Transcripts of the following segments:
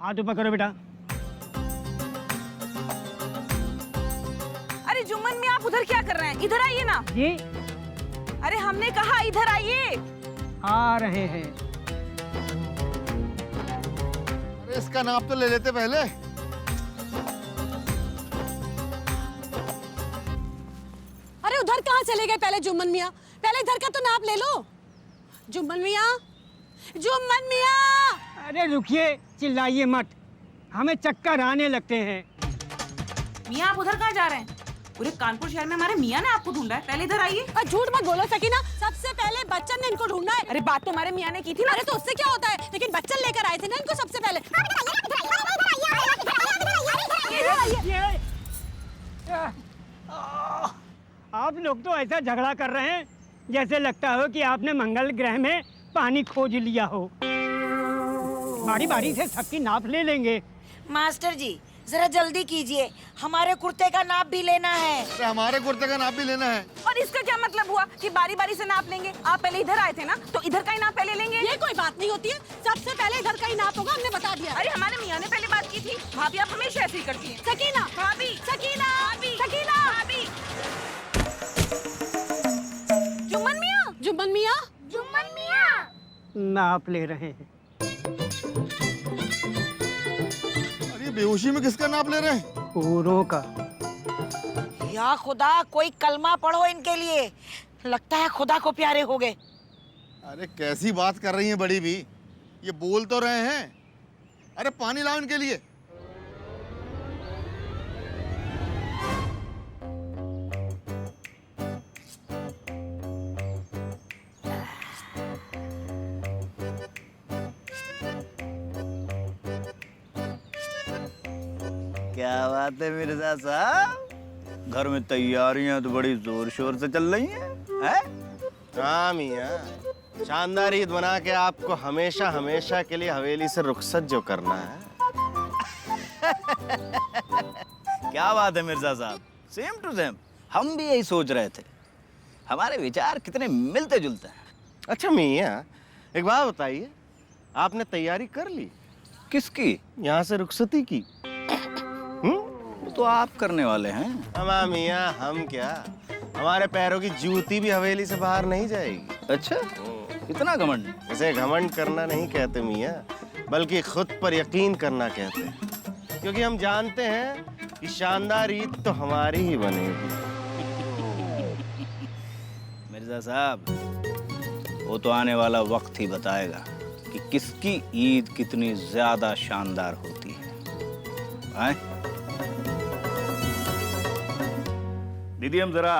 हाथ ऊपर करो बेटा। अरे जुम्मन मियां, आप उधर क्या कर रहे हैं? इधर आइए ना। जी अरे हमने कहा इधर आइए। आ रहे हैं। अरे इसका नाप तो ले लेते पहले। अरे उधर कहाँ चले गए पहले जुम्मन मियाँ? पहले इधर का तो नाप ले लो। जुम्मन मियाँ, जुम्मन मियाँ। अरे रुकिए, चिल्लाइए मत, हमें चक्कर आने लगते हैं। मियां आप उधर कहाँ जा रहे हैं? पूरे कानपुर शहर में हमारे मियां ने आपको ढूंढा है, पहले इधर आइए। और झूठ मत बोलो सकीना, सबसे पहले बच्चन ने इनको ढूंढा है। अरे बात तो हमारे मियां ने की थी ना। अरे तो उससे क्या होता है, लेकिन बच्चन लेकर आए थे ना इनको सबसे पहले। आप लोग तो ऐसा झगड़ा कर रहे हैं जैसे लगता हो कि आपने मंगल ग्रह में पानी खोज लिया हो। बारी बारी से सबकी नाप ले लेंगे। मास्टर जी जरा जल्दी कीजिए, हमारे कुर्ते का नाप भी लेना है। अरे हमारे कुर्ते का नाप भी लेना है। और इसका क्या मतलब हुआ कि बारी बारी से नाप लेंगे? आप पहले इधर आए थे ना, तो इधर का ही नाप पहले लेंगे। ये कोई बात नहीं होती है, सबसे पहले इधर का ही नाप होगा, हमने बता दिया। अरे हमारे मियां ने पहले बात की थी। भाभी आप हमेशा ऐसे ही करती हैं। सकीना, भाभी, सकीना, भाभी, सकीना। भाभी। जुम्मन मियां, जुम्मन मियाँ, जुम्मन मियां। नाप ले रहे हैं। अरे बेहोशी में किसका नाप ले रहे हैं? पूरों का। या खुदा, कोई कलमा पढ़ो इनके लिए, लगता है खुदा को प्यारे हो गए। अरे कैसी बात कर रही हैं बड़ी भी, ये बोल तो रहे हैं। अरे पानी लाओ इनके लिए। क्या बात है मिर्जा साहब, घर में तैयारियां तो बड़ी जोर शोर से चल रही हैं, हैं? हाँ मियाँ, शानदार ईद बना के आपको हमेशा हमेशा के लिए हवेली से रुखसत जो करना है। क्या बात है मिर्जा साहब, सेम टू सेम, हम भी यही सोच रहे थे। हमारे विचार कितने मिलते जुलते हैं। अच्छा मियाँ, एक बात बताइए, आपने तैयारी कर ली? किसकी? यहाँ से रुखसती की? वो तो आप करने वाले हैं। हमारा मियाँ, हम क्या, हमारे पैरों की जूती भी हवेली से बाहर नहीं जाएगी। अच्छा, इतना घमंड? इसे घमंड करना नहीं कहते मियाँ, बल्कि खुद पर यकीन करना कहते हैं, क्योंकि हम जानते हैं कि शानदार ईद तो हमारी ही बनेगी। मिर्जा साहब, वो तो आने वाला वक्त ही बताएगा कि किसकी ईद कितनी ज्यादा शानदार होती है। दीदी हम जरा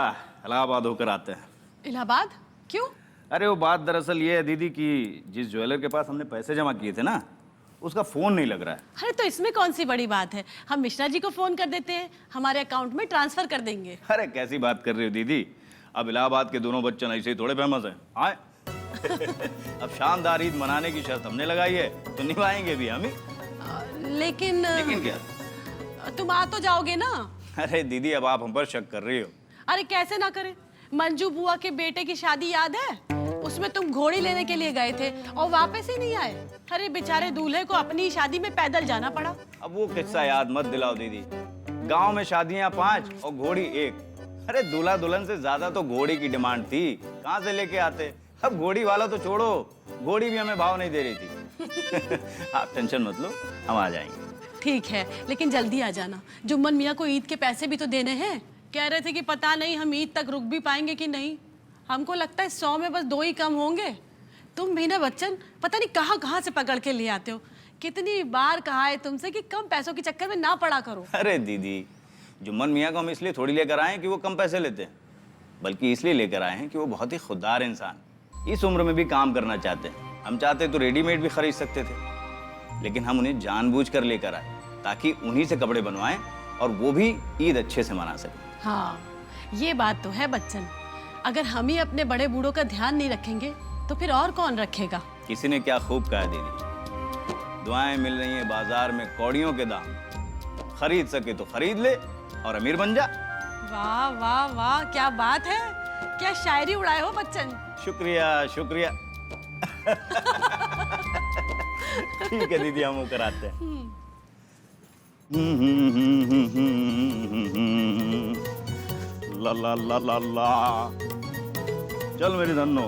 इलाहाबाद होकर आते हैं। इलाहाबाद क्यों? अरे वो बात दरअसल ये है दीदी कि जिस ज्वेलर के पास हमने पैसे जमा किए थे ना, उसका फोन नहीं लग रहा है। अरे तो इसमें कौन सी बड़ी बात है, हम मिश्रा जी को फोन कर देते हैं, हमारे अकाउंट में ट्रांसफर कर देंगे। अरे कैसी बात कर रही हो दीदी, अब इलाहाबाद के दोनों बच्चन ऐसे ही थोड़े फेमस हैं। आए अब शानदार ईद मनाने की शर्त हमने लगाई है, तो निभाएंगे भी हम ही। लेकिन क्या? तुम आ तो जाओगे ना? अरे दीदी अब आप हम पर शक कर रही हो। अरे कैसे ना करें, मंजू बुआ के बेटे की शादी याद है? उसमें तुम घोड़ी लेने के लिए गए थे और वापस ही नहीं आए। अरे बेचारे दूल्हे को अपनी शादी में पैदल जाना पड़ा। अब वो किस्सा याद मत दिलाओ दीदी। गांव में शादियां 5 और घोड़ी 1। अरे दूल्हा दुल्हन से ज्यादा तो घोड़ी की डिमांड थी, कहाँ से लेके आते। अब घोड़ी वाला तो छोड़ो, घोड़ी भी हमें भाव नहीं दे रही थी। आप टेंशन मत लो, हम आ जाएंगे। ठीक है, लेकिन जल्दी आ जाना। जुम्मन मियाँ को ईद के पैसे भी तो देने हैं। कह रहे थे कि पता नहीं हम ईद तक रुक भी पाएंगे कि नहीं। हमको लगता है 100 में बस 2 ही कम होंगे। तुम भी ना बच्चन, पता नहीं कहाँ कहाँ से पकड़ के ले आते हो। कितनी बार कहा है तुमसे कि कम पैसों के चक्कर में ना पड़ा करो। अरे दीदी, जुम्मन मियाँ को हम इसलिए थोड़ी लेकर आए हैं कि वो कम पैसे लेते हैं, बल्कि इसलिए लेकर आए हैं कि वो बहुत ही खुददार इंसान, इस उम्र में भी काम करना चाहते हैं। हम चाहते तो रेडीमेड भी खरीद सकते थे, लेकिन हम उन्हें जानबूझकर लेकर आए ताकि उन्हीं से कपड़े बनवाएं और वो भी ईद अच्छे से मना सकें। हाँ, ये बात तो है बच्चन। अगर हम ही अपने बड़े बूढ़ों का ध्यान नहीं रखेंगे तो फिर और कौन रखेगा। किसी ने क्या खूब कहा दीदी, दुआएं मिल रही हैं बाजार में कौड़ियों के दाम, खरीद सके तो खरीद ले और अमीर बन जा। वाह वाह वाह, क्या बात है, क्या शायरी उड़ाए हो बच्चन। शुक्रिया शुक्रिया। ठीक है दीदी, हम वो कराते हैं। ला ला ला ला ला। चल मेरी धन्नो,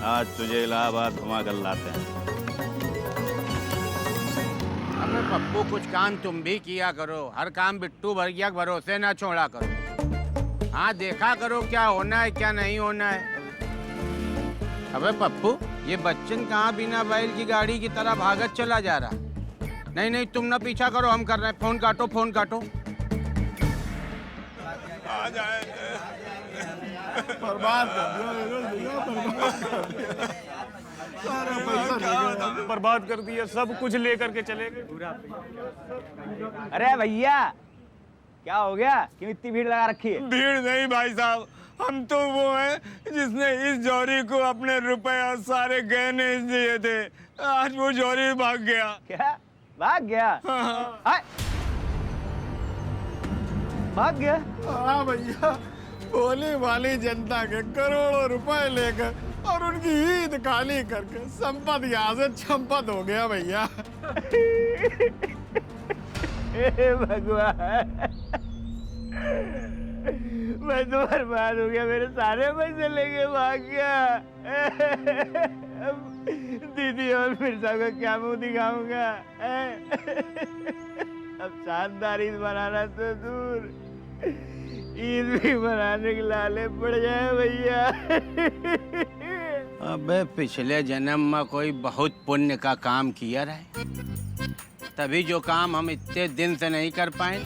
आज तुझे इलाहाबाद घुमा कर लाते हैं। अबे पप्पू, कुछ काम तुम भी किया करो, हर काम बिट्टू भैया के भरोसे ना छोड़ा करो। हाँ, देखा करो क्या होना है क्या नहीं होना है। अबे पप्पू, ये बच्चन कहाँ बिना बैल की गाड़ी की तरह भागत चला जा रहा। नहीं नहीं, तुम ना पीछा करो, हम कर रहे हैं। फोन काटो, फोन काटो। आ जाए, बर्बाद कर दिया, सारा पैसा ले गया। बर्बाद कर दिया, सब कुछ लेकर के चले गए। अरे भैया, क्या हो गया? क्यों इतनी भीड़ लगा रखी है? भीड़ नहीं भाई साहब, हम तो वो हैं जिसने इस जौहरी को अपने रुपए और सारे गहने दिए थे। आज वो जौहरी भाग गया। क्या भाग गया? हाँ। भाग गया? हाँ भैया, भोली भाली जनता के करोड़ों रुपए लेकर और उनकी ईद खाली करके संपत्ति यहाँ से चंपत हो गया भैया। हे भगवान, मैं तो बर्बाद हो गया, मेरे सारे पैसे लेके भाग गया। दीदी और मिर्जा को क्या मुंह दिखाऊंगा? अब शानदार ईद मनाना तो दूर, ईद भी मनाने के लाले पड़ जाए भैया। अबे पिछले जन्म में कोई बहुत पुण्य का काम किया रहे, तभी जो काम हम इतने दिन से नहीं कर पाए,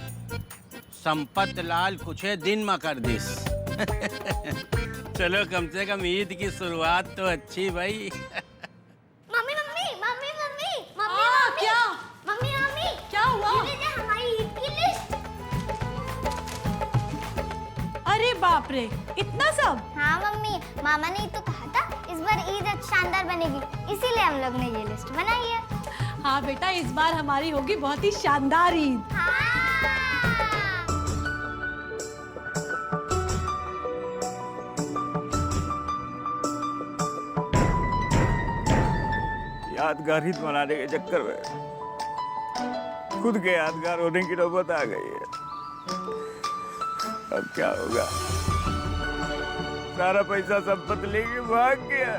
संपत लाल कुछ दिन में कर दिस। चलो, कम से कम ईद की शुरुआत तो अच्छी भाई। Mummy mummy mummy mummy mummy हाँ, मम्मी क्या? मम्मी मम्मी क्या हुआ? ये लीजिए हमारी ईद की लिस्ट। अरे बाप रे, इतना सब? हाँ मम्मी, मामा ने तो कहा था इस बार ईद शानदार बनेगी, इसीलिए हम लोग ने ये लिस्ट बनाई है। हाँ बेटा, इस बार हमारी होगी बहुत ही शानदार ईद। हाँ। यादगार ईद मनाने के चक्कर में खुद के यादगार होने की नौबत आ गई है। अब क्या होगा? सारा पैसा संपत्ति लेके भाग गया।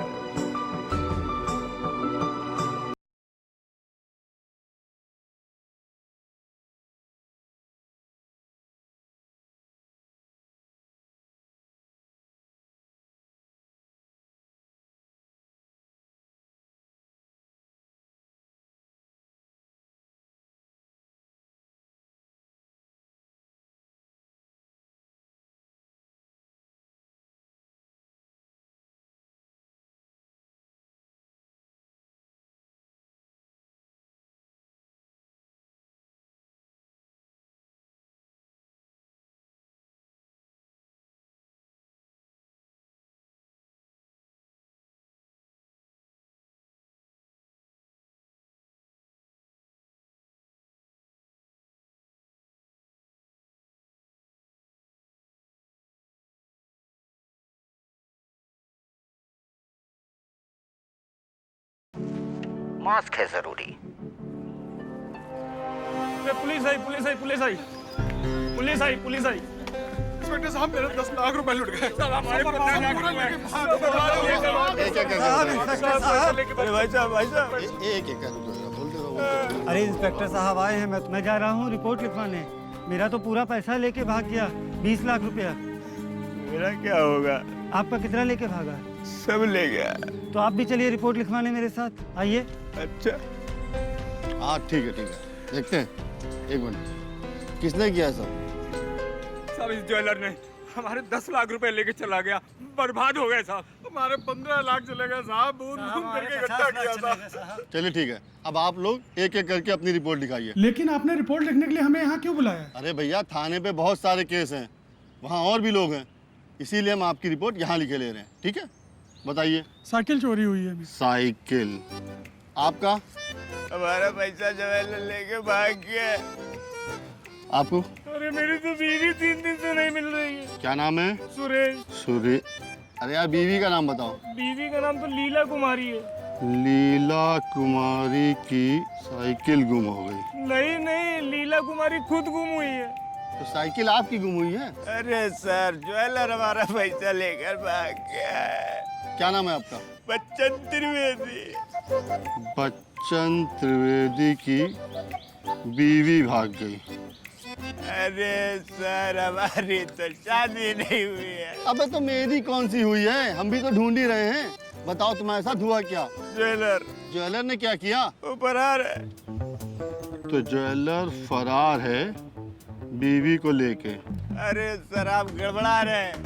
मास्क है जरूरी। पुलिस आई, पुलिस आई, पुलिस आई, पुलिस आई, पुलिस आई। इंस्पेक्टर साहब, मेरे 10 लाख रुपए लुट गए। अरे भाई साहब, भाई साहब, एक एक बोलते रहो। अरे इंस्पेक्टर साहब आए हैं, मैं जा रहा हूँ रिपोर्ट लिखवाने। मेरा तो पूरा पैसा लेके भाग गया, 20 लाख रुपया। मेरा क्या होगा? आपका कितना लेके भागा? सब ले गया। तो आप भी चलिए रिपोर्ट लिखवाने मेरे साथ, आइए। अच्छा, हाँ ठीक है, देखते हैं। एक मिनट, किसने किया सब? साहब इस ज्वेलर ने हमारे 10 लाख रुपए लेके चला गया, बर्बाद हो गए साहब। हमारे 15 लाख चले गए साहब, बूंद बूंद करके इकट्ठा किया था। चलिए ठीक है, अब आप लोग एक एक करके अपनी रिपोर्ट लिखाइए। लेकिन आपने रिपोर्ट लिखने के लिए हमें यहाँ क्यों बुलाया? अरे भैया, थाने पे बहुत सारे केस हैं, वहाँ और भी लोग हैं, इसीलिए हम आपकी रिपोर्ट यहाँ लिखे ले रहे हैं। ठीक है, बताइए। साइकिल चोरी हुई है। साइकिल? आपका? हमारा पैसा ज्वेलर लेके भाग गया। आपको? अरे मेरी तो बीवी 3 दिन से नहीं मिल रही है। क्या नाम है? सुरेश। अरे यार, बीवी का नाम बताओ। बीवी का नाम तो लीला कुमारी है। लीला कुमारी की साइकिल गुम हो गई। नहीं नहीं, लीला कुमारी खुद गुम हुई है। तो साइकिल आपकी गुम हुई है? अरे सर, ज्वेलर हमारा पैसा लेकर भाग गया है। क्या नाम है आपका? बच्चन त्रिवेदी। बच्चन त्रिवेदी की बीवी भाग गई। अरे सर, हमारी तो शादी नहीं हुई है। अबे तो मेरी कौन सी हुई है? हम भी तो ढूंढ ही रहे हैं। बताओ तुम्हारे साथ हुआ क्या? ज्वेलर ने क्या किया? वो फरार है। तो ज्वेलर फरार है बीवी को लेके। अरे सर, आप गड़बड़ा रहे हैं।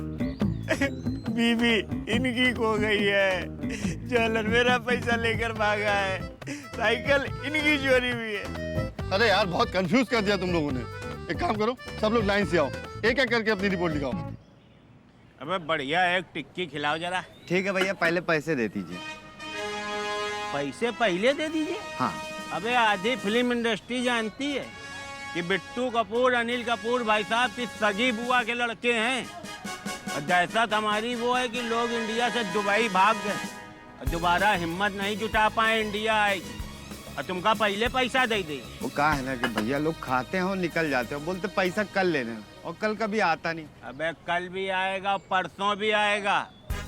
बीवी इनकी खो गई है, ज्वेलर मेरा पैसा लेकर भागा है, साइकिल इनकी चोरी हुई है। अरे यार, बहुत कंफ्यूज कर दिया तुम लोगों ने। एक काम करो, सब लोग लाइन से आओ, एक एक करके अपनी रिपोर्ट लिखाओ। अबे बढ़िया एक टिक्की खिलाओ जरा। ठीक है भैया, पहले पैसे दे दीजिए। पैसे पहले दे दीजिए? हाँ। अबे आधी फिल्म इंडस्ट्री जानती है कि बिट्टू कपूर, अनिल कपूर भाई साहब की सगी बुआ के लड़के हैं। और दहशत हमारी वो है कि लोग इंडिया से दुबई भाग गए और दोबारा हिम्मत नहीं जुटा पाए इंडिया आएगी, और तुमका पहले पैसा दे दे। वो कहा है ना कि भैया लोग खाते हैं और निकल जाते हैं, बोलते पैसा कल लेने, और कल कभी आता नहीं। अबे कल भी आएगा, परसों भी आएगा।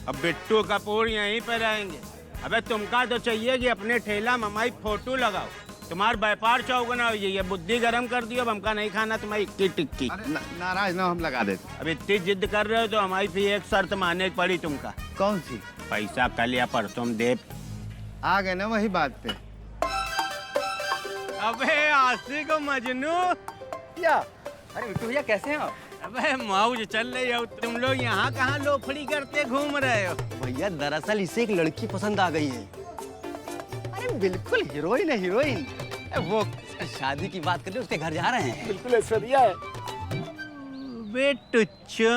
अब बिट्टू कपूर यहीं पे रहेंगे। अबे तुमका तो चाहिए कि अपने ठेला में हमारी फोटो लगाओ, तुम्हारा व्यापार चौगुना हो जाइए। बुद्धि गर्म कर दियो, अब हमका नहीं खाना तुम्हारी इक्की टिक्की। नाराज ना, हम लगा देते। अब इतनी जिद कर रहे हो तो हमारी भी एक शर्त मानने की पड़ी तुमका। कौन सी? पैसा कल या परसों दे। आ गए ना वही बात पे। अबे आशिक मजनू क्या? अरे बिट्टू भैया कैसे हैं आप? अबे मौज चल रही हो। तुम लोग यहाँ कहाँ लोफड़ी करते घूम रहे हो? भैया दरअसल इसे एक लड़की पसंद आ गई है। अरे बिल्कुल हीरोइन है, हीरोइन। वो शादी की बात कर रहे, उसके घर जा रहे हैं। बिल्कुल ऐश्वर्या है। बे टुच्चो,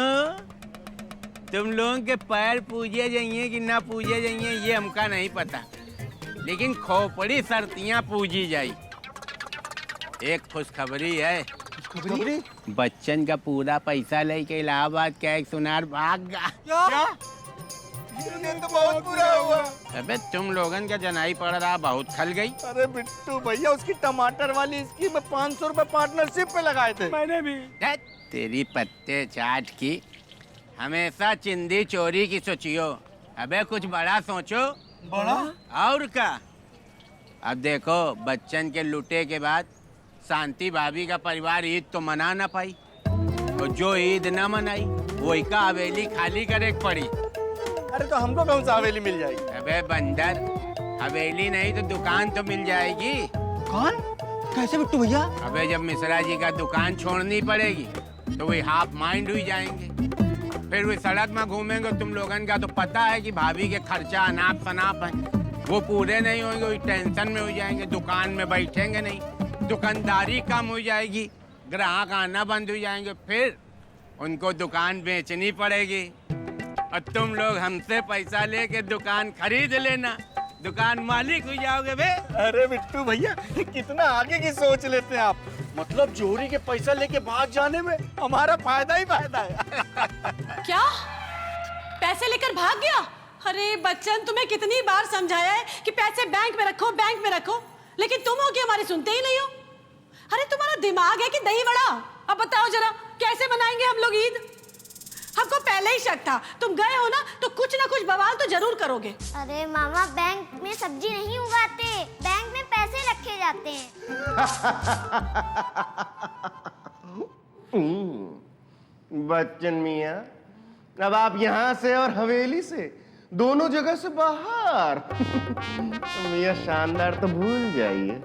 तुम लोगों के पैर पूजे जाइए कि ना पूजे जाइए ये हमका नहीं पता, लेकिन खोपड़ी सर्तियाँ पूजी जाई। एक खुशखबरी है। खुशखबरी? बच्चन का पूरा पैसा लेके इलाहाबाद का एक सुनार भाग गया। क्या? ये तो बहुत बुरा हुआ। अबे तुम लोगन का जनाई पड़ रहा, बहुत खल गई। अरे बिट्टू भैया, उसकी टमाटर वाली स्कीम में 500 रुपए पार्टनरशिप पे लगाए थे। मैंने भी। दैट तेरी पत्ते चाट की, हमेशा चिंदी चोरी की सोचियो। अबे कुछ बड़ा सोचो। बड़ा? और क्या? अब देखो, बच्चन के लुटे के बाद शांति भाभी का परिवार ईद तो मना ना पाई, और जो ईद ना मनाई वही का हवेली खाली करे पड़ी। अरे तो हमको कौन सा हवेली मिल जाएगी? अबे बंदर, हवेली नहीं तो दुकान तो मिल जाएगी। कौन? कैसे बिट्टू भैया? अबे जब मिश्रा जी का दुकान छोड़नी पड़ेगी तो वही हाफ माइंड हुई जाएंगे, फिर वही सड़क में घूमेंगे। तुम लोगन का तो पता है कि भाभी के खर्चा अनाप शनाप है, वो पूरे नहीं होंगे, वही टेंशन में हो जाएंगे, दुकान में बैठेंगे नहीं, दुकानदारी कम हो जाएगी, ग्राहक आना बंद हो जाएंगे, फिर उनको दुकान बेचनी पड़ेगी, और तुम लोग हमसे पैसा लेके दुकान खरीद लेना, दुकान मालिक हो जाओगे बे। अरे बिट्टू भैया, कितना आगे की सोच लेते हैं आप। मतलब चोरी के पैसा लेके भाग जाने में हमारा फायदा ही फायदा है। क्या? पैसे लेकर भाग गया? अरे बच्चन, तुम्हें कितनी बार समझाया है कि पैसे बैंक में रखो, बैंक में रखो, लेकिन तुम हो कि हमारी सुनते ही नहीं हो। अरे तुम्हारा दिमाग है कि दही वड़ा? अब बताओ जरा, कैसे मनाएंगे हम लोग ईद? हमको पहले ही शक था, तुम गए हो ना तो कुछ ना कुछ बवाल तो जरूर करोगे। अरे मामा, बैंक में सब्जी नहीं उगाते, बैंक में पैसे रखे जाते हैं। बच्चन मियाँ, अब आप यहाँ से और हवेली से दोनों जगह से बाहर। मियाँ शानदार तो भूल जाइए,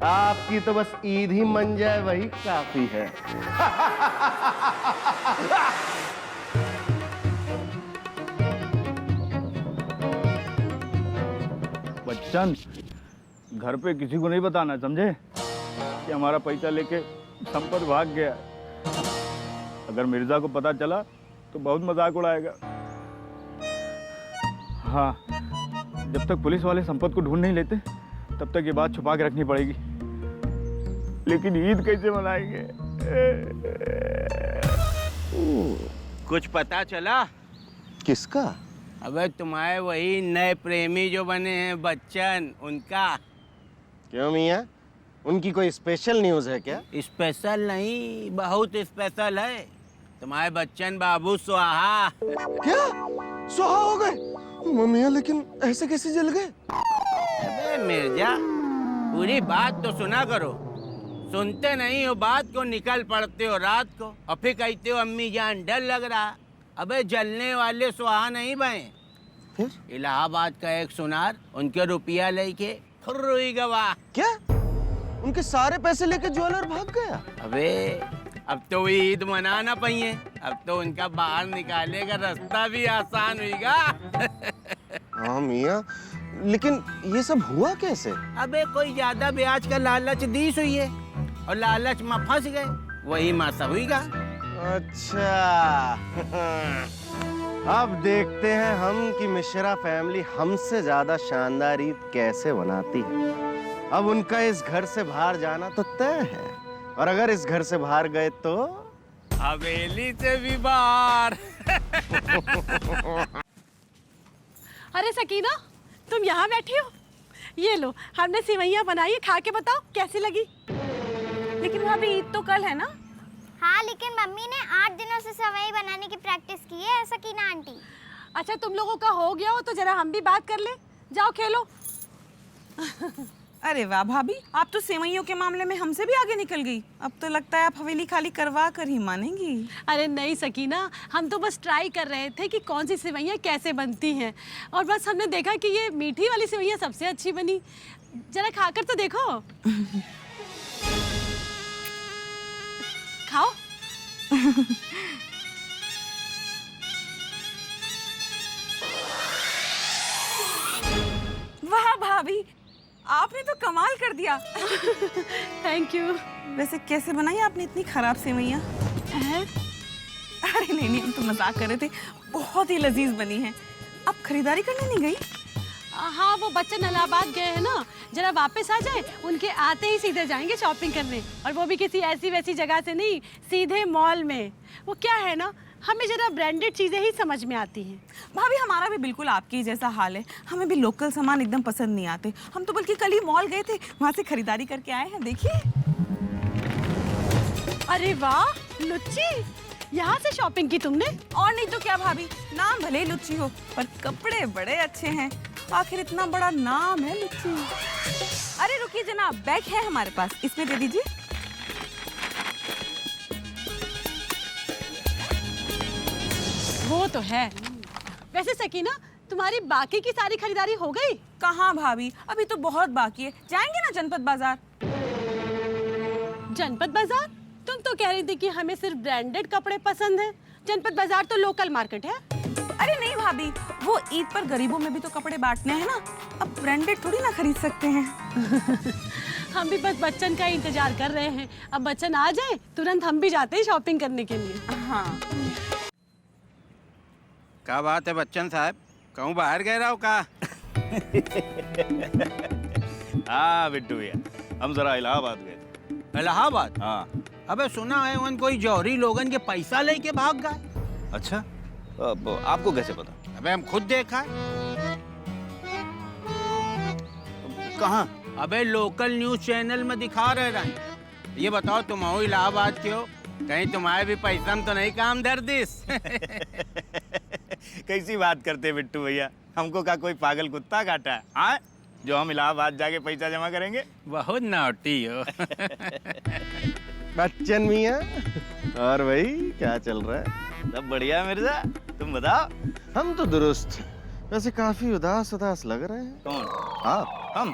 आपकी तो बस ईद ही मन जाए वही काफी है। बच्चन, घर पे किसी को नहीं बताना, समझे? कि हमारा पैसा लेके संपत भाग गया। अगर मिर्जा को पता चला तो बहुत मजाक उड़ाएगा। हाँ, जब तक पुलिस वाले संपत को ढूंढ नहीं लेते तब तक ये बात छुपा के रखनी पड़ेगी। लेकिन ईद कैसे मनाएंगे? कुछ पता चला? किसका? अबे तुम्हारे वही नए प्रेमी जो बने हैं बच्चन, उनका। क्यों मियाँ, उनकी कोई स्पेशल न्यूज़ है क्या? स्पेशल नहीं, बहुत स्पेशल है। तुम्हारे बच्चन बाबू सुहा। क्या सुहा हो गए? मियाँ लेकिन ऐसे कैसे जल गए? अबे मिर्जा, पूरी बात तो सुना करो। सुनते नहीं हो बात को, निकल पड़ते हो रात को और फिर कहते हो अम्मी जान डर लग रहा। अबे जलने वाले सुहा नहीं बने। इलाहाबाद का एक सुनार उनके रुपया लेके खुर्रुई गवा। क्या? उनके सारे पैसे लेके ज्वेलर भाग गया? अबे अब तो वो ईद मना ना पाइए, अब तो उनका बाहर निकाले का रास्ता भी आसान होगा। हाँ मियाँ, लेकिन ये सब हुआ कैसे? अबे कोई ज्यादा ब्याज का लालच दीस हुई है और लालच में फंस गए, वही मासा हुईगा। अच्छा अब देखते हैं हम कि मिश्रा फैमिली हमसे ज्यादा शानदार ईद कैसे मनाती है। अब उनका इस घर से बाहर जाना तो तय है, और अगर इस घर से बाहर गए तो हवेली से भी बाहर। अरे सकीना, तुम यहाँ बैठी हो? ये लो, हमने सिवैयाँ बनाई है, खा के बताओ कैसी लगी। लेकिन भाभी ईद तो कल है ना? हाँ, लेकिन मम्मी ने 8 दिनों से सेवई बनाने की प्रैक्टिस की है, ऐसा की ना आंटी? अच्छा, तुम लोगों का हो गया हो तो जरा हम भी बात कर ले। जाओ खेलो। अरे वाह भाभी, आप तो सेवइयों के मामले में हमसे भी आगे निकल गई। अब तो लगता है आप हवेली खाली करवा कर ही मानेंगी। अरे नहीं सकीना, हम तो बस ट्राई कर रहे थे कि कौन सी सेवइयाँ कैसे बनती हैं, और बस हमने देखा कि ये मीठी वाली सेवइयाँ सबसे अच्छी बनी। जरा खाकर तो देखो। खाओ। वाह भाभी, आपने तो कमाल कर दिया। Thank you. वैसे कैसे बनाई आपने इतनी खराब सेवइयाँ? अरे नहीं, हम तो मजाक कर रहे थे, बहुत ही लजीज बनी है। आप खरीदारी करने नहीं गई? हाँ, वो बच्चन इलाहाबाद गए हैं ना, जरा वापस आ जाए, उनके आते ही सीधे जाएंगे शॉपिंग करने, और वो भी किसी ऐसी वैसी जगह से नहीं, सीधे मॉल में। वो क्या है ना, हमें जरा ब्रांडेड चीजें ही समझ में आती हैं। भाभी हमारा भी बिल्कुल आपकी जैसा हाल है, हमें भी लोकल सामान एकदम पसंद नहीं आते। हम तो बल्कि कल ही मॉल गए थे, वहाँ से खरीदारी करके आए हैं, देखिए। अरे वाह लुच्ची, यहाँ से शॉपिंग की तुमने? और नहीं तो क्या भाभी, नाम भले ही लुच्ची हो पर कपड़े बड़े अच्छे हैं। आखिर इतना बड़ा नाम है लुच्ची। अरे रुकिए जनाब, बैग है हमारे पास, इसमें दे दीजिए। वो तो है। वैसे सकीना, तुम्हारी बाकी की सारी खरीदारी हो गई? कहाँ भाभी, अभी तो बहुत बाकी है। जाएंगे ना जनपद बाजार। जनपद बाजार? तुम तो कह रही थी कि हमें सिर्फ ब्रांडेड कपड़े पसंद हैं। जनपद बाजार तो लोकल मार्केट है। अरे नहीं भाभी, वो ईद पर गरीबों में भी तो कपड़े बांटने हैं ना, अब ब्रांडेड थोड़ी ना खरीद सकते हैं। हम भी बस बच्चन का इंतजार कर रहे हैं। अब बच्चन आ जाए तुरंत हम भी जाते हैं शॉपिंग करने के लिए। हाँ। क्या बात है बच्चन साहब, कहूँ बाहर गए रहो का? हाँ बिट्टू भैया, हम जरा इलाहाबाद गए थे। इलाहाबाद? हाँ। अबे सुना है उन कोई जौहरी लोगन के पैसा लेके भाग गए। अच्छा, अब आपको कैसे पता? अबे हम खुद देखा है। कहाँ? अबे लोकल न्यूज चैनल में दिखा रहे हैं। ये बताओ, तुम हो इलाहाबाद के हो, कहीं तुम्हारे भी पैसा में तो नहीं काम दर्दिस? कैसी बात करते बिट्टू भैया, हमको का कोई पागल कुत्ता काटा है? हाँ, जो हम इलाहाबाद जाके पैसा जमा करेंगे? बहुत नौटी हो। बच्चन मियाँ, और भाई क्या चल रहा है? सब बढ़िया मिर्जा, तुम बताओ। हम तो दुरुस्त, वैसे काफी उदास उदास लग रहे हैं। कौन? आप? हम?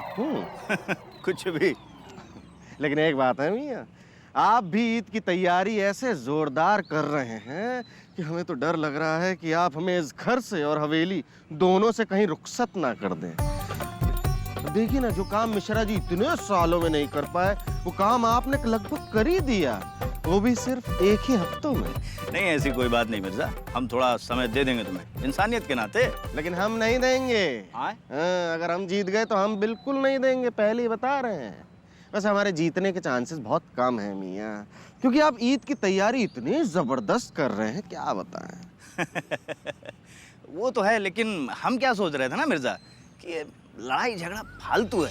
कुछ भी। लेकिन एक बात है मियाँ, आप भी ईद की तैयारी ऐसे जोरदार कर रहे हैं कि हमें तो डर लग रहा है कि आप हमें इस घर से और हवेली दोनों से कहीं रुखसत ना कर दें। देखिए ना, जो काम मिश्रा जी इतने सालों में नहीं कर पाए, वो काम आपने लगभग कर ही दिया, वो भी सिर्फ एक ही हफ्तों में। नहीं, ऐसी कोई बात नहीं मिर्जा, हम थोड़ा समय दे देंगे तुम्हें, इंसानियत के नाते। लेकिन हम नहीं देंगे। हाँ? अगर हम जीत गए तो हम बिल्कुल नहीं देंगे, पहले ही बता रहे हैं। वैसे हमारे जीतने के चांसेस बहुत कम हैं मियाँ, क्योंकि आप ईद की तैयारी इतनी जबरदस्त कर रहे हैं, क्या बताएं। वो तो है, लेकिन हम क्या सोच रहे थे ना मिर्जा कि ये लड़ाई झगड़ा फालतू है।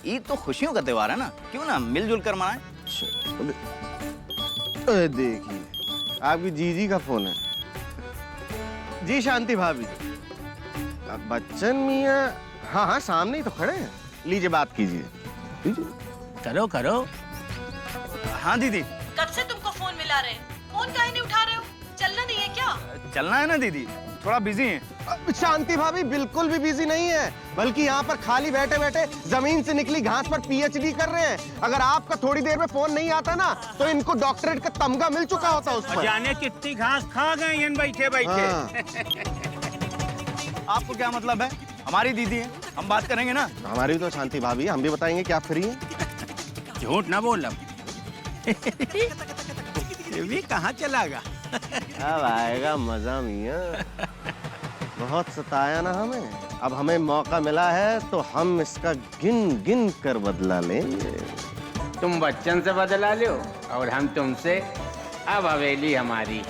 ईद तो खुशियों का त्योहार है ना, क्यों ना मिलजुल कर मनाएं। देखिए आपकी जीजी का फोन है। जी शांति भाभी। बच्चन मियाँ हाँ हाँ सामने ही तो खड़े हैं, लीजिए बात कीजिए। करो करो। हाँ दीदी। कब से तुमको फोन मिला रहे हैं, फोन काहे नहीं उठा रहे हो? चलना नहीं है क्या? चलना है ना दीदी, थोड़ा बिजी हैं। शांति भाभी बिल्कुल भी बिजी नहीं है, बल्कि यहाँ पर खाली बैठे बैठे जमीन से निकली घास पर पीएचडी कर रहे हैं। अगर आपका थोड़ी देर में फोन नहीं आता ना तो इनको डॉक्टरेट का तमगा मिल चुका होता उस पर। जाने कितनी घास खा गए इन बैठे बैठे। आपको क्या मतलब है? हमारी दीदी है, हम बात करेंगे ना। हमारी भी तो शांति भाभी, हम भी बताएंगे कि आप फ्री हैं। झूठ ना बोल। ये भी कहाँ चला गया? अब आएगा मजा मियाँ। बहुत सताया ना हमें, अब हमें मौका मिला है तो हम इसका गिन गिन कर बदला लेंगे। तुम बच्चन से बदला लो और हम तुमसे। अब हवेली हमारी।